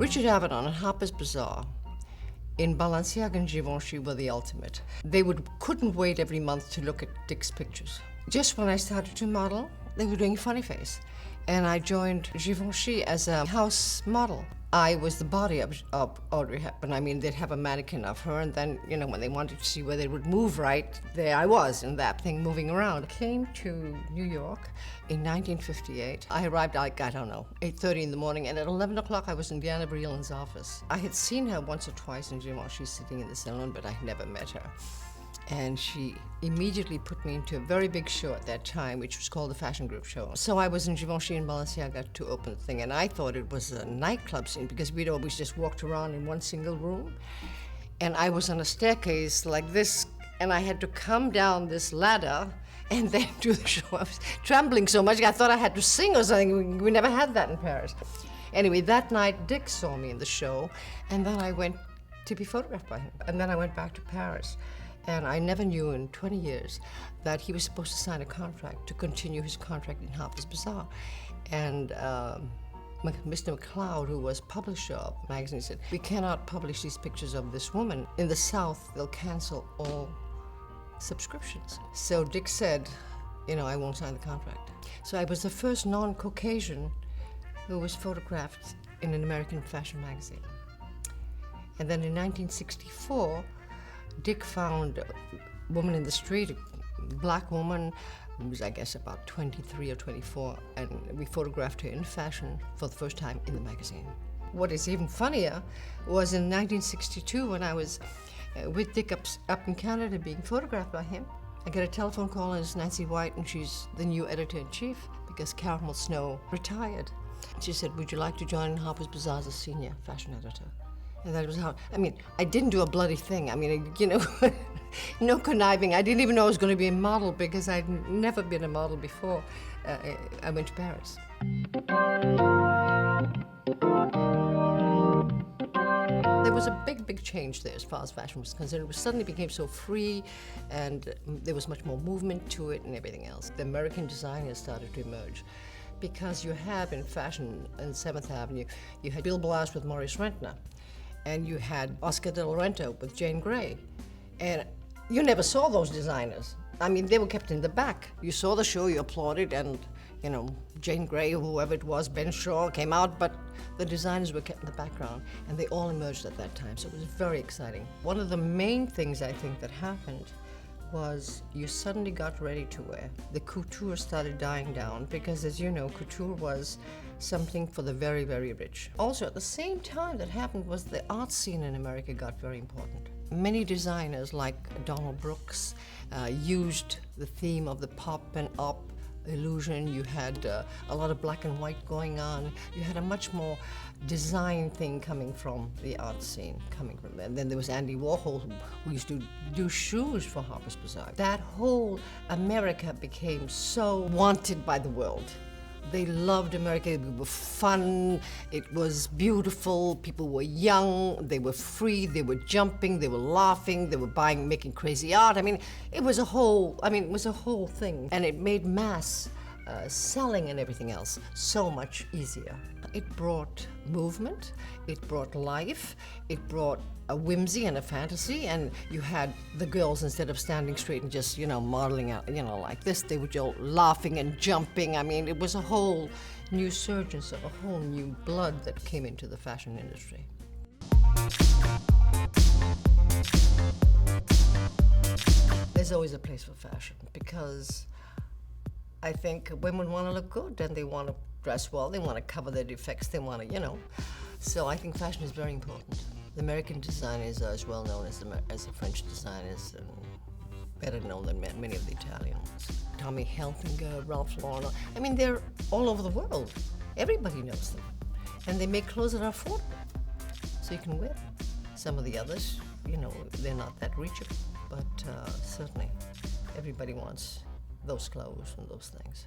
Richard Avedon and Harper's Bazaar in Balenciaga and Givenchy were the ultimate. They couldn't wait every month to look at Dick's pictures. Just when I started to model, they were doing funny face. And I joined Givenchy as a house model. I was the body of Audrey Hepburn. I mean, they'd have a mannequin of her, and then, you know, when they wanted to see whether it would move right, there I was in that thing moving around. I came to New York in 1958. I arrived, like, I don't know, 8:30 in the morning, and at 11 o'clock I was in Diana Vreeland's office. I had seen her once or twice in Givenchy sitting in the salon, but I never met her. And she immediately put me into a very big show at that time, which was called the Fashion Group Show. So I was in Givenchy and Balenciaga to open the thing, and I thought it was a nightclub scene because we'd always just walked around in one single room. And I was on a staircase like this, and I had to come down this ladder and then do the show. I was trembling so much, I thought I had to sing or something. We never had that in Paris. Anyway, that night, Dick saw me in the show, and then I went to be photographed by him. And then I went back to Paris. And I never knew in 20 years that he was supposed to sign a contract to continue his contract in Harper's Bazaar. And Mr. McLeod, who was publisher of the magazine, said, "We cannot publish these pictures of this woman. In the South, they'll cancel all subscriptions." So Dick said, you know, I won't sign the contract. So I was the first non-Caucasian who was photographed in an American fashion magazine. And then in 1964, Dick found a woman in the street, a black woman who was, I guess, about 23 or 24, and we photographed her in fashion for the first time in the magazine. What is even funnier was in 1962 when I was with Dick up in Canada being photographed by him. I get a telephone call, and it's Nancy White, and she's the new editor-in-chief because Caramel Snow retired. She said, "Would you like to join Harper's Bazaar as a senior fashion editor?" And that was how, I mean, I didn't do a bloody thing. I mean, you know, no conniving. I didn't even know I was going to be a model because I'd never been a model before I went to Paris. There was a big change there as far as fashion was concerned. It suddenly became so free, and there was much more movement to it and everything else. The American designers started to emerge. Because you have in fashion in 7th Avenue, you had Bill Blass with Maurice Rentner, and you had Oscar de la Renta with Jane Grey. And you never saw those designers. I mean, they were kept in the back. You saw the show, you applauded, and, you know, Jane Grey, whoever it was, Ben Shaw came out, but the designers were kept in the background, and they all emerged at that time, so it was very exciting. One of the main things I think that happened was you suddenly got ready to wear. The couture started dying down because, as you know, couture was something for the very, very rich. Also, at the same time that happened was the art scene in America got very important. Many designers like Donald Brooks used the theme of the pop and op illusion. You had a lot of black and white going on. You had a much more design thing coming from the art scene, coming from there. And then there was Andy Warhol, who used to do shoes for Harper's Bazaar. That whole America became so wanted by the world. They loved America. It was fun, it was beautiful, people were young, they were free, they were jumping, they were laughing, they were buying, making crazy art. I mean, it was a whole thing. And it made mass selling and everything else so much easier. It brought movement, it brought life, it brought a whimsy and a fantasy, and you had the girls, instead of standing straight and just, you know, modeling out, you know, like this, they were just laughing and jumping. I mean, it was a whole new surgence of a whole new blood that came into the fashion industry. There's always a place for fashion because I think women want to look good and they want to dress well, they want to cover their defects, they want to, you know. So I think fashion is very important. The American designers are as well known as the French designers, and better known than many of the Italian ones. Tommy Hilfiger, Ralph Lauren, I mean, they're all over the world. Everybody knows them. And they make clothes that are affordable, so you can wear them. Some of the others, you know, they're not that reachable, but certainly everybody wants those clothes and those things.